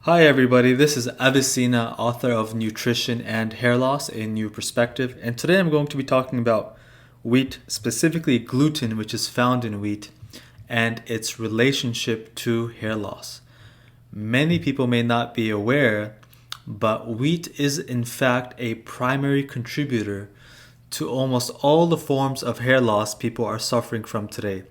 Hi everybody, this is Avicina, author of Nutrition and Hair Loss, A New Perspective, and today I'm going to be talking about wheat, specifically gluten, which is found in wheat, and its relationship to hair loss. Many people may not be aware, but wheat is in fact a primary contributor to almost all the forms of hair loss people are suffering from today,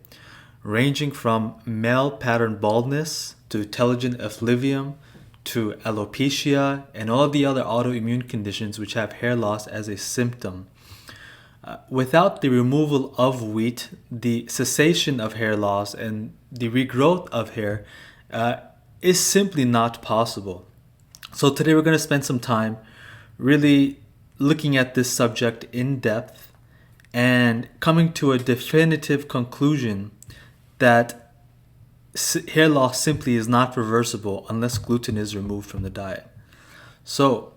ranging from male pattern baldness to telogen effluvium to alopecia and all the other autoimmune conditions which have hair loss as a symptom. Without the removal of wheat, the cessation of hair loss and the regrowth of hair is simply not possible. So today we're going to spend some time really looking at this subject in depth and coming to a definitive conclusion that hair loss simply is not reversible unless gluten is removed from the diet. So,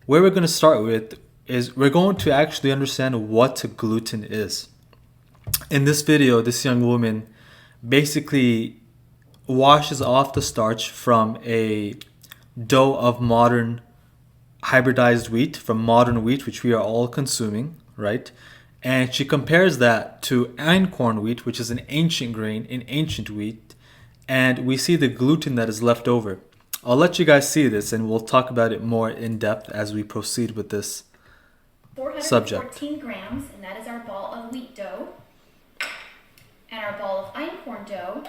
where we're going to start with is we're going to actually understand what gluten is. In this video, this young woman basically washes off the starch from a dough of modern hybridized wheat, from modern wheat, which we are all consuming, right? And she compares that to einkorn wheat, which is an ancient grain in ancient wheat, and we see the gluten that is left over. I'll let you guys see this, and we'll talk about it more in depth as we proceed with this subject. 414 grams, and that is our ball of wheat dough. And our ball of einkorn dough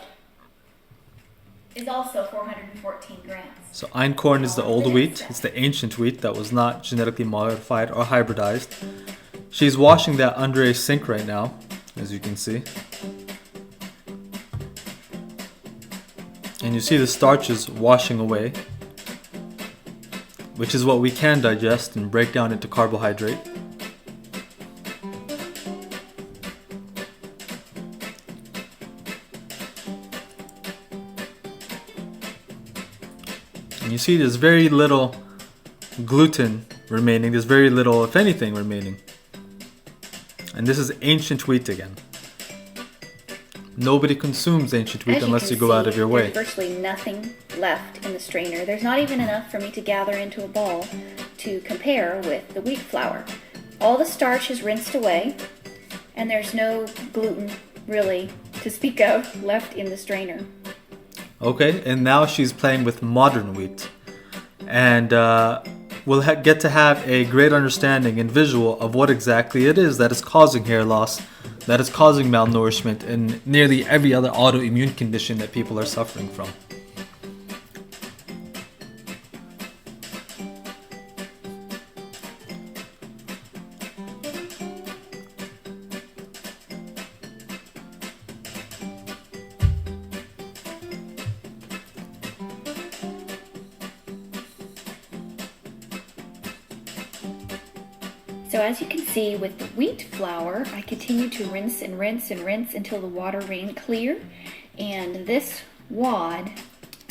is also 414 grams. So einkorn is the old wheat. It's the ancient wheat that was not genetically modified or hybridized. She's washing that under a sink right now, as you can see. And you see the starch is washing away, which is what we can digest and break down into carbohydrate. And you see there's very little gluten remaining. There's very little, if anything, remaining. And this is ancient wheat again. Nobody consumes ancient wheat unless you go out of your way. There's virtually nothing left in the strainer. There's not even enough for me to gather into a ball to compare with the wheat flour. All the starch is rinsed away, and there's no gluten, really, to speak of, left in the strainer. Okay, and now she's playing with modern wheat. And we'll get to have a great understanding and visual of what exactly it is that is causing hair loss, that is causing malnourishment, and nearly every other autoimmune condition that people are suffering from. So as you can see with the wheat flour, I continue to rinse and rinse and rinse until the water rained clear. And this wad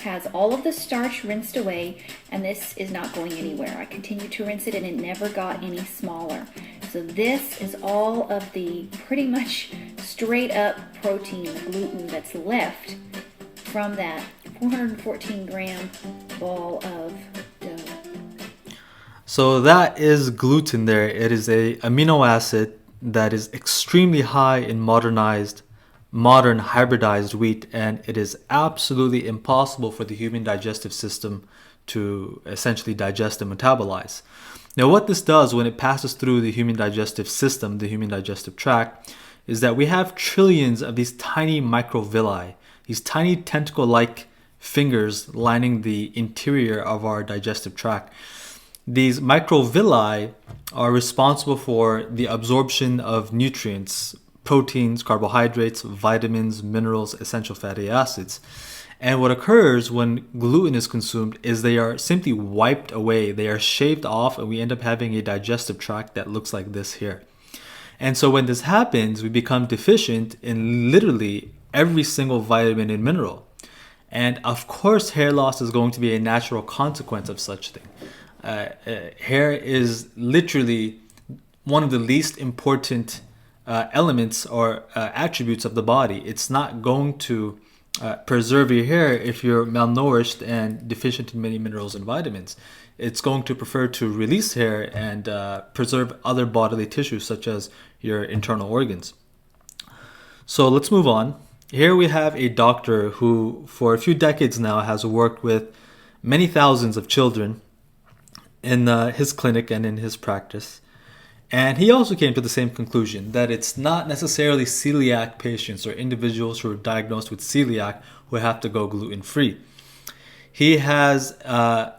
has all of the starch rinsed away, and this is not going anywhere. I continue to rinse it and it never got any smaller. So this is all of the pretty much straight up protein, the gluten that's left from that 414 gram ball of dough. So that is gluten there. It is a amino acid that is extremely high in modern hybridized wheat, and it is absolutely impossible for the human digestive system to essentially digest and metabolize. Now what this does when it passes through the human digestive system, the human digestive tract, is that we have trillions of these tiny microvilli, these tiny tentacle-like fingers lining the interior of our digestive tract. These microvilli are responsible for the absorption of nutrients, proteins, carbohydrates, vitamins, minerals, essential fatty acids. And what occurs when gluten is consumed is they are simply wiped away. They are shaved off, and we end up having a digestive tract that looks like this here. And so when this happens, we become deficient in literally every single vitamin and mineral. And of course, hair loss is going to be a natural consequence of such thing. Hair is literally one of the least important elements or attributes of the body. It's not going to preserve your hair if you're malnourished and deficient in many minerals and vitamins. It's going to prefer to release hair and preserve other bodily tissues such as your internal organs. So let's move on. Here we have a doctor who for a few decades now has worked with many thousands of children in his clinic and in his practice. And he also came to the same conclusion, that it's not necessarily celiac patients or individuals who are diagnosed with celiac who have to go gluten-free. He has a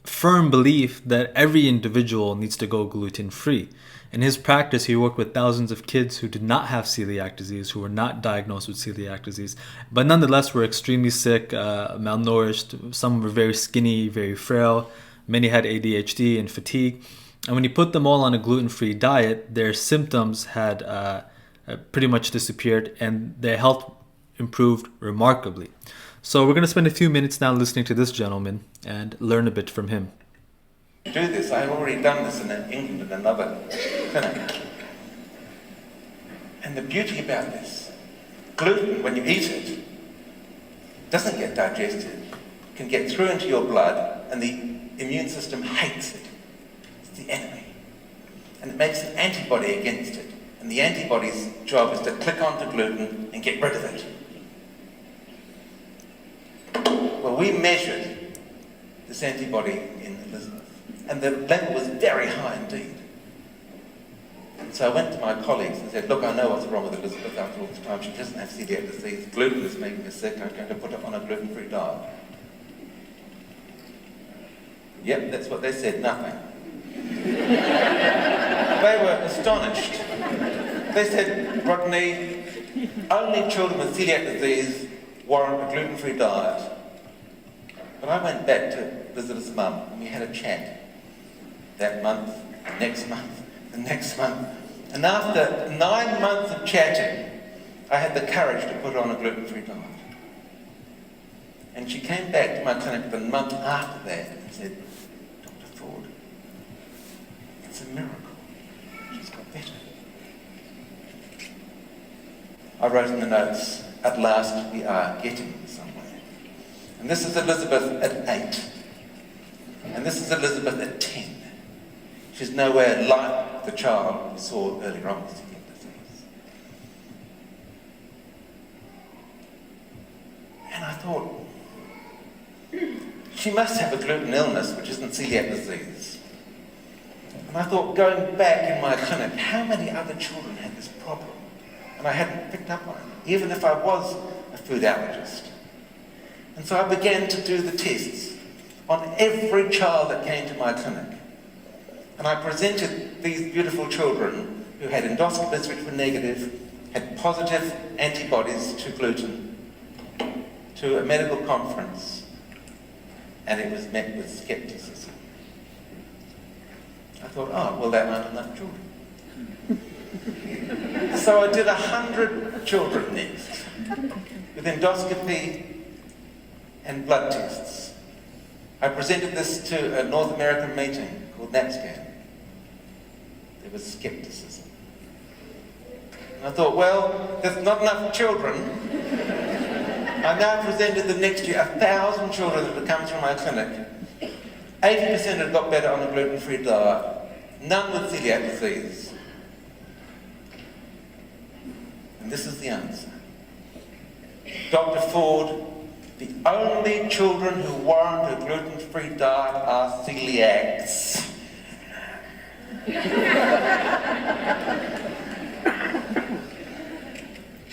firm belief that every individual needs to go gluten-free. In his practice, he worked with thousands of kids who did not have celiac disease, who were not diagnosed with celiac disease, but nonetheless were extremely sick, malnourished. Some were very skinny, very frail. Many had ADHD and fatigue. And when you put them all on a gluten-free diet, their symptoms had pretty much disappeared and their health improved remarkably. So we're going to spend a few minutes now listening to this gentleman and learn a bit from him. Do this. I've already done this in England in another clinic. And the beauty about this, gluten, when you eat it, doesn't get digested, can get through into your blood, and the immune system hates it. The enemy, and it makes an antibody against it, and the antibody's job is to click onto gluten and get rid of it. Well, we measured this antibody in Elizabeth, and the level was very high indeed. And so I went to my colleagues and said, look, I know what's wrong with Elizabeth after all this time. She doesn't have celiac disease. Gluten is making her sick. I'm going to put her on a gluten-free diet. Yep, that's what they said, nothing. They were astonished. They said, Rodney, only children with celiac disease warrant a gluten-free diet. But I went back to visit his mum and we had a chat that month, the next month, the next month. And after 9 months of chatting, I had the courage to put her on a gluten-free diet. And she came back to my clinic the month after that and said, Dr. Ford, it's a miracle. She's got better. I wrote in the notes, at last we are getting somewhere. And this is Elizabeth at 8. And this is Elizabeth at 10. She's nowhere like the child we saw earlier on with celiac disease. And I thought, she must have a gluten illness which isn't celiac disease. And I thought, going back in my clinic, how many other children had this problem? And I hadn't picked up on it, even if I was a food allergist. And so I began to do the tests on every child that came to my clinic. And I presented these beautiful children who had endoscopies which were negative, had positive antibodies to gluten, to a medical conference, and it was met with skepticism. I thought, oh, well, there aren't enough children. So I did 100 children next, with endoscopy and blood tests. I presented this to a North American meeting called NAPSCAN. There was skepticism. And I thought, well, there's not enough children. I now presented the next year 1,000 children that had come through my clinic. 80% had got better on a gluten-free diet. None with celiac disease. And this is the answer. Dr. Ford, the only children who warrant a gluten-free diet are celiacs.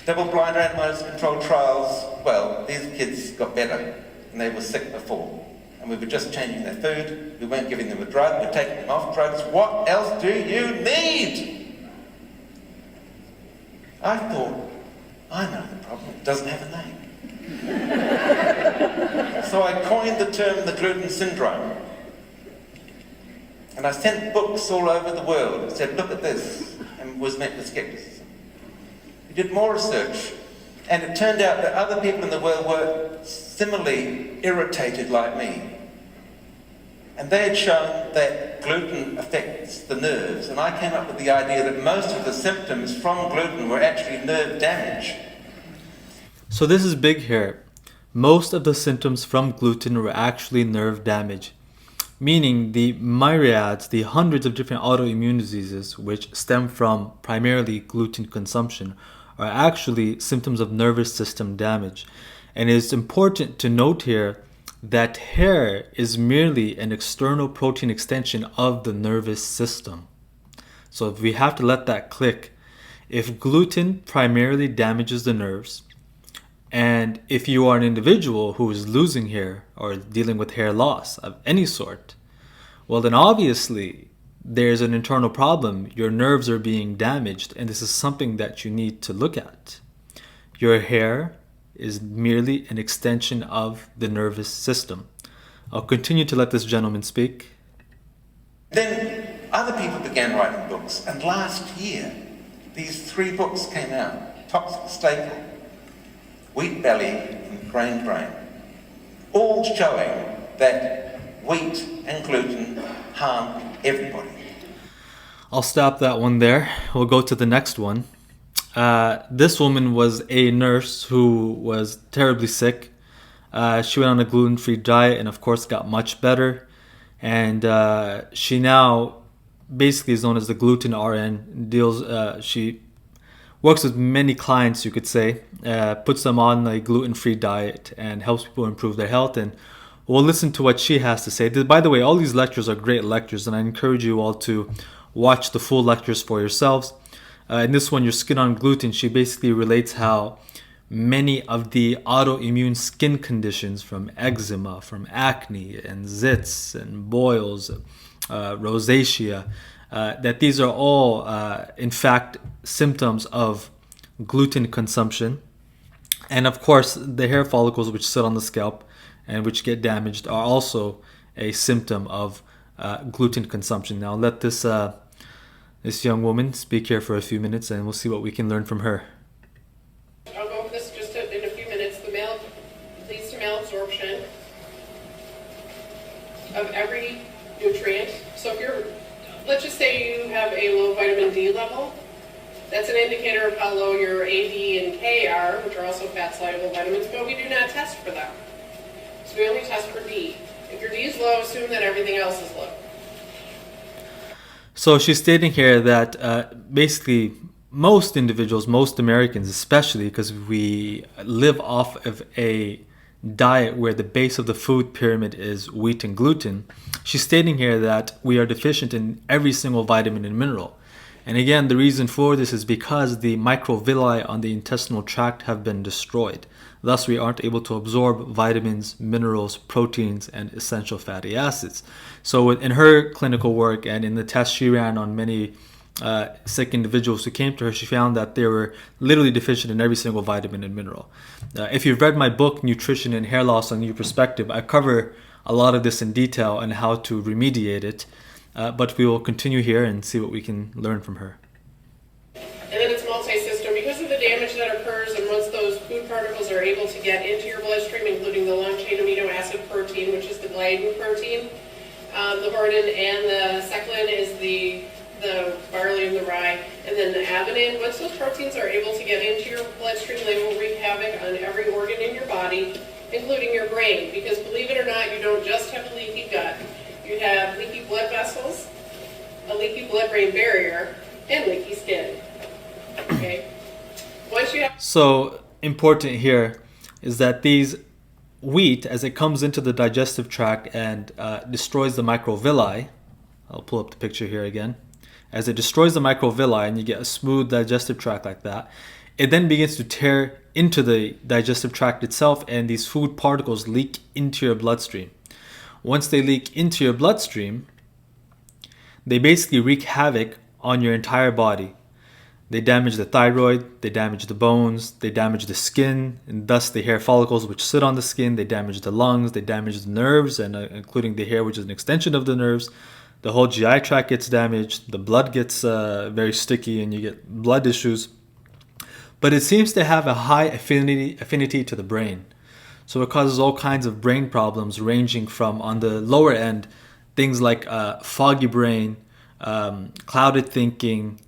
Double-blind randomized controlled trials, well, these kids got better and they were sick before. And we were just changing their food, we weren't giving them a drug, we're taking them off drugs. What else do you need? I thought, I know the problem, it doesn't have a name. So I coined the term the gluten syndrome. And I sent books all over the world and said, look at this, and was met with skepticism. We did more research, and it turned out that other people in the world were similarly irritated like me. And they had shown that gluten affects the nerves, and I came up with the idea that most of the symptoms from gluten were actually nerve damage. So this is big here. Most of the symptoms from gluten were actually nerve damage, meaning the myriads, the hundreds of different autoimmune diseases which stem from primarily gluten consumption are actually symptoms of nervous system damage. And it's important to note here that hair is merely an external protein extension of the nervous system. So we have to let that click. If gluten primarily damages the nerves, and if you are an individual who is losing hair or dealing with hair loss of any sort, well then obviously there's an internal problem. Your nerves are being damaged, and this is something that you need to look at. Your hair is merely an extension of the nervous system. I'll continue to let this gentleman speak. Then other people began writing books, and last year these 3 books came out: Toxic Staple, Wheat Belly, and Grain Brain, all showing that wheat and gluten harm everybody. I'll stop that one there. We'll go to the next one. This woman was a nurse who was terribly sick. She went on a gluten-free diet and of course got much better. And she now basically is known as the gluten RN. She works with many clients, you could say, puts them on a gluten-free diet and helps people improve their health. And we'll listen to what she has to say. By the way, all these lectures are great lectures, and I encourage you all to watch the full lectures for yourselves. In this one, Your Skin on Gluten, she basically relates how many of the autoimmune skin conditions, from eczema, from acne and zits and boils, rosacea, that these are all in fact symptoms of gluten consumption. And of course the hair follicles which sit on the scalp and which get damaged are also a symptom of gluten consumption. Now let this young woman speak here for a few minutes, and we'll see what we can learn from her. I'll go over this just in a few minutes. The leads to malabsorption of every nutrient. So let's just say you have a low vitamin D level, that's an indicator of how low your A, D, and K are, which are also fat-soluble vitamins, but we do not test for them. So we only test for D. If your D is low, assume that everything else is low. So she's stating here that basically most individuals, most Americans especially, because we live off of a diet where the base of the food pyramid is wheat and gluten, she's stating here that we are deficient in every single vitamin and mineral. And again, the reason for this is because the microvilli on the intestinal tract have been destroyed. Thus, we aren't able to absorb vitamins, minerals, proteins, and essential fatty acids. So in her clinical work and in the tests she ran on many sick individuals who came to her, she found that they were literally deficient in every single vitamin and mineral. If you've read my book, Nutrition and Hair Loss: A New Perspective, I cover a lot of this in detail and how to remediate it. But we will continue here and see what we can learn from her. And then it's multi-system. Because of the damage that occurs, and once those food particles are able to get into your bloodstream, including the long-chain amino acid protein, which is the gliadin protein, the hornin, and the seclin is the barley and the rye, and then the avenine. Once those proteins are able to get into your bloodstream, they will wreak havoc on every organ in your body, including your brain. Because believe it or not, you don't just have a leaky gut. You have leaky blood vessels, a leaky blood-brain barrier, and leaky skin. Okay. Once you have. So important here is that these wheat, as it comes into the digestive tract and destroys the microvilli, I'll pull up the picture here again. As it destroys the microvilli and you get a smooth digestive tract like that, it then begins to tear into the digestive tract itself, and these food particles leak into your bloodstream. Once they leak into your bloodstream, they basically wreak havoc on your entire body. They damage the thyroid, they damage the bones, they damage the skin, and thus the hair follicles which sit on the skin. They damage the lungs, they damage the nerves, and including the hair, which is an extension of the nerves. The whole GI tract gets damaged, the blood gets very sticky, and you get blood issues. But it seems to have a high affinity to the brain. So it causes all kinds of brain problems, ranging from, on the lower end, things like foggy brain, clouded thinking,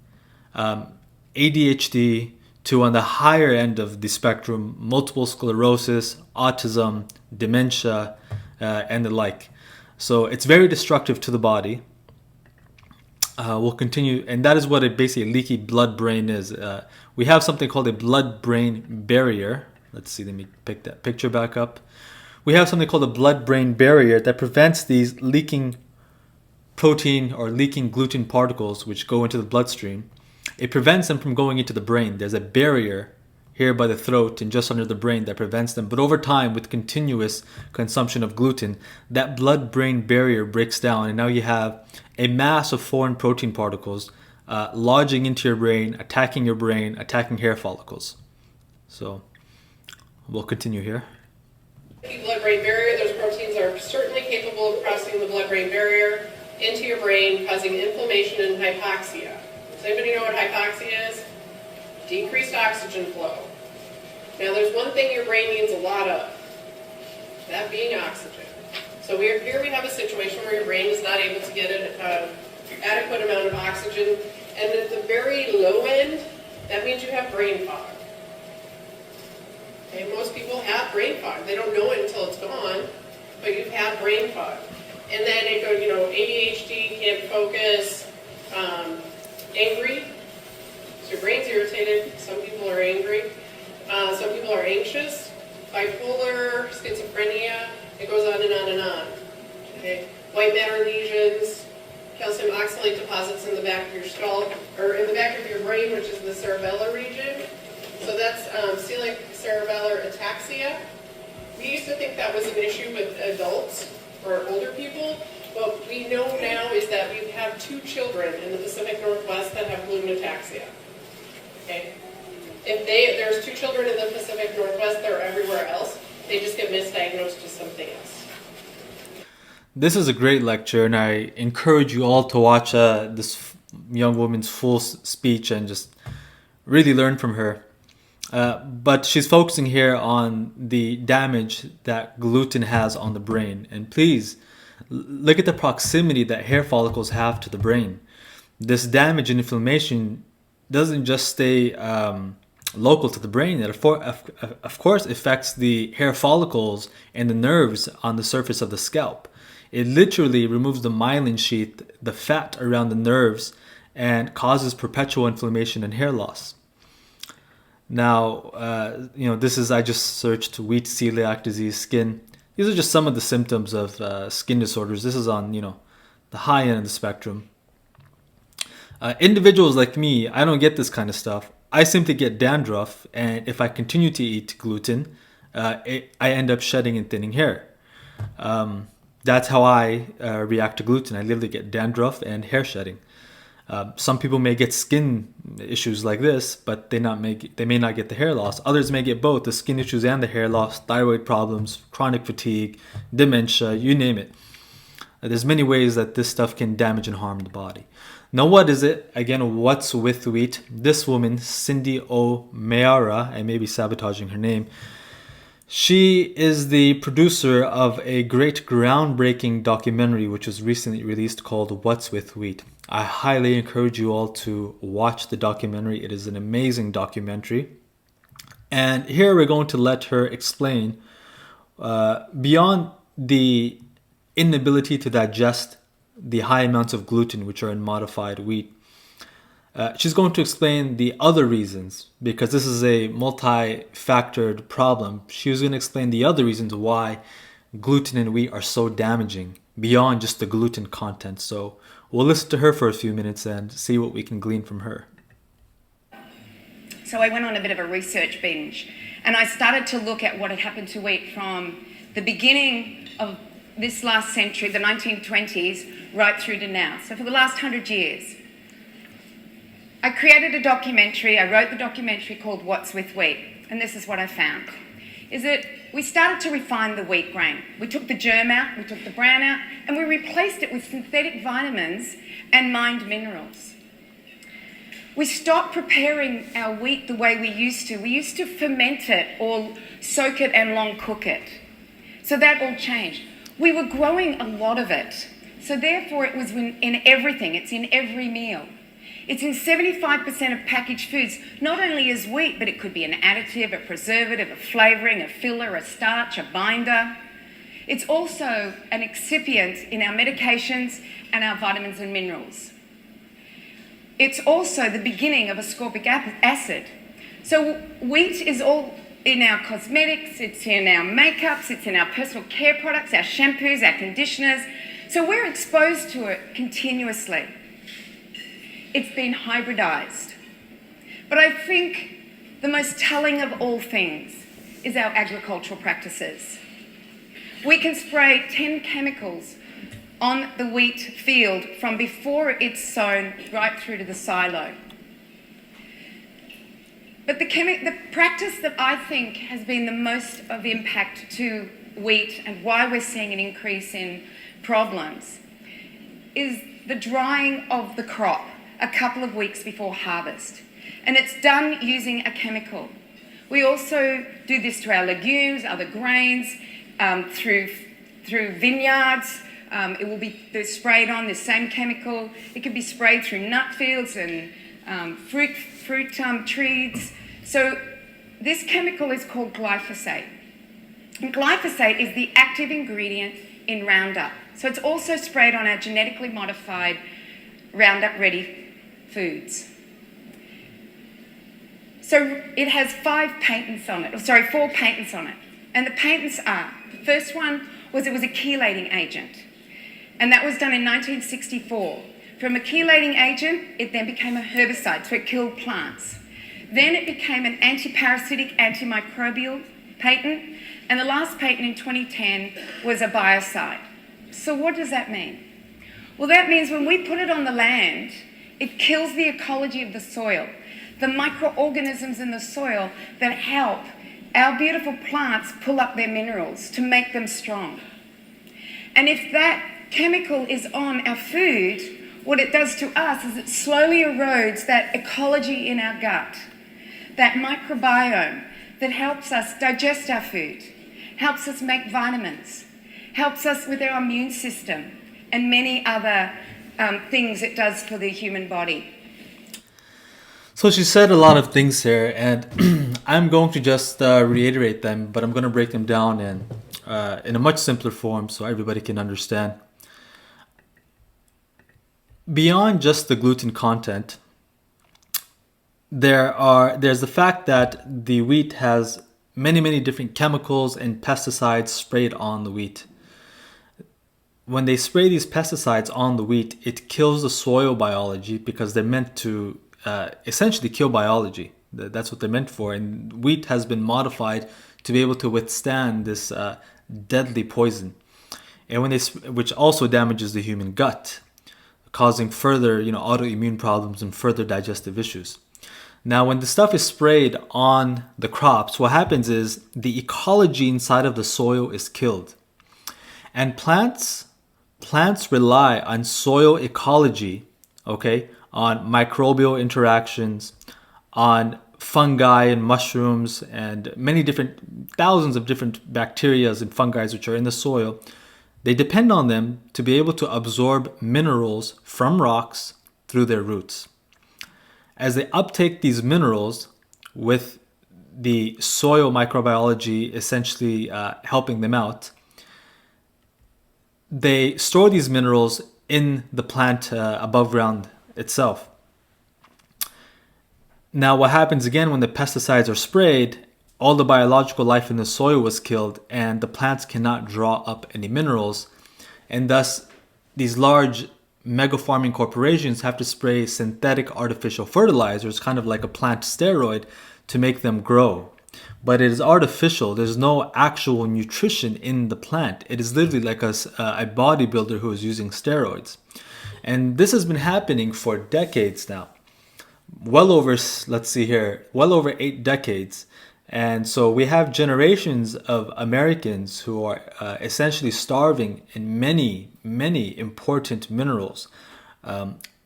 ADHD, to, on the higher end of the spectrum, multiple sclerosis, autism, dementia, and the like. So it's very destructive to the body. We'll continue, and that is what a basically leaky blood-brain is. We have something called a blood-brain barrier. Let's see, let me pick that picture back up. We have something called a blood-brain barrier that prevents these leaking protein or leaking gluten particles which go into the bloodstream. It prevents them from going into the brain. There's a barrier here by the throat and just under the brain that prevents them. But over time, with continuous consumption of gluten, that blood-brain barrier breaks down, and now you have a mass of foreign protein particles lodging into your brain, attacking hair follicles. So we'll continue here. The blood-brain barrier, those proteins are certainly capable of crossing the blood-brain barrier into your brain, causing inflammation and hypoxia. Does anybody know what hypoxia is? Decreased oxygen flow. Now there's one thing your brain needs a lot of, that being oxygen. So here we have a situation where your brain is not able to get an adequate amount of oxygen, and at the very low end, that means you have brain fog. Okay, most people have brain fog. They don't know it until it's gone, but you've had brain fog. And then it goes, ADHD, can't focus, angry. So your brain's irritated. Some people are angry. Some people are anxious, bipolar, schizophrenia. It goes on and on and on. Okay, white matter lesions, calcium oxalate deposits in the back of your skull, or in the back of your brain, which is the cerebellar region. So that's celiac cerebellar ataxia. We used to think that was an issue with adults or older people. What we know now is that we have 2 children in the Pacific Northwest that have gluten ataxia. Okay? If there's 2 children in the Pacific Northwest, they're everywhere else. They just get misdiagnosed as something else. This is a great lecture, and I encourage you all to watch this young woman's full speech and just really learn from her. But she's focusing here on the damage that gluten has on the brain. And please, look at the proximity that hair follicles have to the brain. This damage and inflammation doesn't just stay local to the brain. It of course affects the hair follicles and the nerves on the surface of the scalp. It literally removes the myelin sheath, the fat around the nerves, and causes perpetual inflammation and hair loss. Now, I just searched wheat celiac disease, skin. These are just some of the symptoms of skin disorders. This is on, the high end of the spectrum. Individuals like me, I don't get this kind of stuff. I simply get dandruff, and if I continue to eat gluten, I end up shedding and thinning hair. That's how I react to gluten. I literally get dandruff and hair shedding. Some people may get skin issues like this, but they may not get the hair loss. Others may get both, the skin issues and the hair loss, thyroid problems, chronic fatigue, dementia, you name it. There's many ways that this stuff can damage and harm the body. Now, what is it? Again, what's with wheat? This woman, Cindy O'Meara, I may be sabotaging her name. She is the producer of a great groundbreaking documentary which was recently released called What's with Wheat. I highly encourage you all to watch the documentary. It is an amazing documentary. And here we're going to let her explain, beyond the inability to digest the high amounts of gluten which are in modified wheat, she's going to explain the other reasons, because this is a multi-factored problem. She was going to explain the other reasons why gluten and wheat are so damaging beyond just the gluten content. So we'll listen to her for a few minutes and see what we can glean from her. So I went on a bit of a research binge, and I started to look at what had happened to wheat from the beginning of this last century, the 1920s, right through to now. So for the last 100 years. I created a documentary. I wrote the documentary called What's with Wheat, and this is what I found. Is that we started to refine the wheat grain. We took the germ out, we took the bran out, and we replaced it with synthetic vitamins and mined minerals. We stopped preparing our wheat the way we used to. We used to ferment it or soak it and long cook it. So that all changed. We were growing a lot of it. So therefore it was in everything. It's in every meal. It's in 75% of packaged foods, not only as wheat, but it could be an additive, a preservative, a flavouring, a filler, a starch, a binder. It's also an excipient in our medications and our vitamins and minerals. It's also the beginning of ascorbic acid. So wheat is all in our cosmetics, it's in our makeups, it's in our personal care products, our shampoos, our conditioners. So we're exposed to it continuously. It's been hybridized. But I think the most telling of all things is our agricultural practices. We can spray 10 chemicals on the wheat field from before it's sown right through to the silo. But the practice that I think has been the most of impact to wheat and why we're seeing an increase in problems is the drying of the crop a couple of weeks before harvest. And it's done using a chemical. We also do this to our legumes, other grains, through vineyards. It will be sprayed on the same chemical. It can be sprayed through nut fields and fruit trees. So this chemical is called glyphosate. And glyphosate is the active ingredient in Roundup. So it's also sprayed on our genetically modified Roundup Ready foods. So it has 4 patents on it. And the patents are, the first one was it was a chelating agent. And that was done in 1964. From a chelating agent, it then became a herbicide, so it killed plants. Then it became an antiparasitic, antimicrobial patent, and the last patent in 2010 was a biocide. So what does that mean? Well, that means when we put it on the land, it kills the ecology of the soil, the microorganisms in the soil that help our beautiful plants pull up their minerals to make them strong. And if that chemical is on our food, what it does to us is it slowly erodes that ecology in our gut, that microbiome that helps us digest our food, helps us make vitamins, helps us with our immune system, and many other things it does for the human body. So she said a lot of things here, and I'm going to just reiterate them, but I'm going to break them down in a much simpler form so everybody can understand. Beyond just the gluten content, there's the fact that the wheat has many different chemicals and pesticides sprayed on the wheat. When they spray these pesticides on the wheat, it kills the soil biology because they're meant to essentially kill biology. That's what they're meant for. And wheat has been modified to be able to withstand this deadly poison, and which also damages the human gut, causing further autoimmune problems and further digestive issues. Now, when the stuff is sprayed on the crops, what happens is the ecology inside of the soil is killed. And plants rely on soil ecology, on microbial interactions, on fungi and mushrooms, and thousands of different bacteria and fungi which are in the soil. They depend on them to be able to absorb minerals from rocks through their roots. As they uptake these minerals with the soil microbiology essentially helping them out, they store these minerals in the plant above ground itself. Now, what happens again when the pesticides are sprayed, all the biological life in the soil was killed and the plants cannot draw up any minerals. And thus, these large mega farming corporations have to spray synthetic artificial fertilizers, kind of like a plant steroid, to make them grow. But it is artificial. There's no actual nutrition in the plant. It is literally like a bodybuilder who is using steroids. And this has been happening for decades now. Well over 8 decades. And so we have generations of Americans who are essentially starving in many important minerals.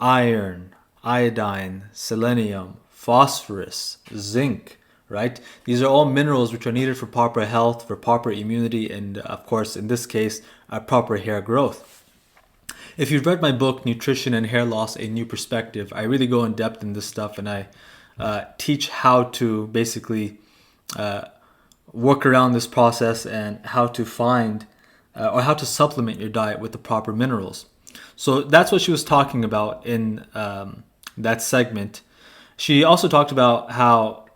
Iron, iodine, selenium, phosphorus, zinc, right? These are all minerals which are needed for proper health, for proper immunity, and of course, in this case, proper hair growth. If you've read my book, Nutrition and Hair Loss, A New Perspective, I really go in depth in this stuff, and I teach how to basically work around this process and how to find or how to supplement your diet with the proper minerals. So that's what she was talking about in that segment. She also talked about how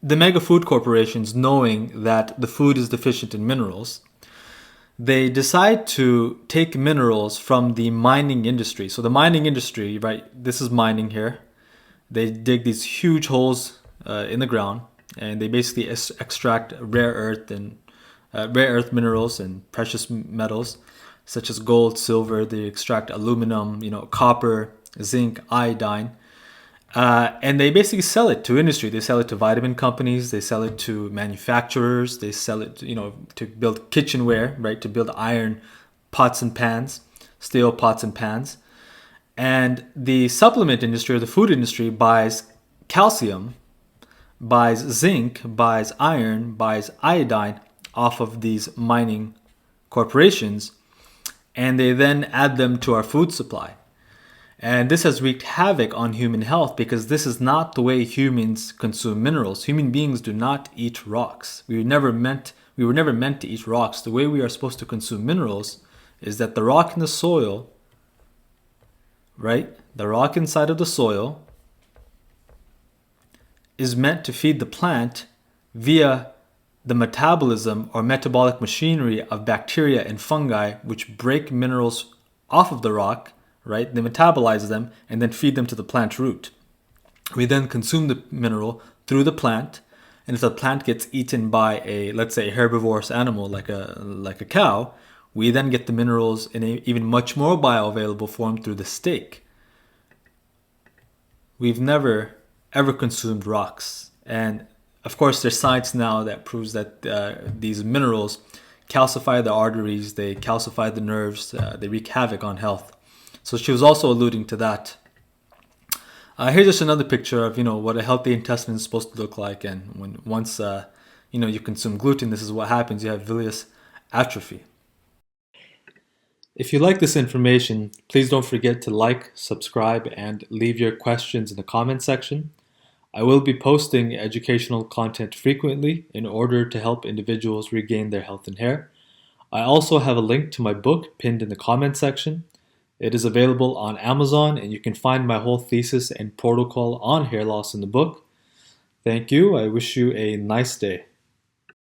the mega food corporations, knowing that the food is deficient in minerals, they decide to take minerals from the mining industry. So the mining industry, right, this is mining here. They dig these huge holes in the ground, and they basically extract rare earth minerals and precious metals such as gold, silver. They extract aluminum, copper, zinc, iodine, and they basically sell it to industry. They sell it to vitamin companies. They sell it to manufacturers. They sell it, to build kitchenware, right? To build iron pots and pans, steel pots and pans. And the supplement industry or the food industry buys calcium, buys zinc, buys iron, buys iodine off of these mining corporations, and they then add them to our food supply. And this has wreaked havoc on human health because this is not the way humans consume minerals. Human beings do not eat rocks. We were never meant to eat rocks. The way we are supposed to consume minerals is that the rock in the soil, right? The rock inside of the soil is meant to feed the plant via the metabolism or metabolic machinery of bacteria and fungi, which break minerals off of the rock, right? They metabolize them and then feed them to the plant root. We then consume the mineral through the plant, and if the plant gets eaten by let's say, a herbivorous animal like a cow, we then get the minerals in an even much more bioavailable form through the steak. We've never ever consumed rocks, and of course there's science now that proves that these minerals calcify the arteries, they calcify the nerves, they wreak havoc on health. So she was also alluding to that. Here's just another picture of what a healthy intestine is supposed to look like, and once you consume gluten, this is what happens. You have villous atrophy. If you like this information, please don't forget to like, subscribe, and leave your questions in the comment section. I will be posting educational content frequently in order to help individuals regain their health and hair. I also have a link to my book pinned in the comment section. It is available on Amazon, and you can find my whole thesis and protocol on hair loss in the book. Thank you. I wish you a nice day.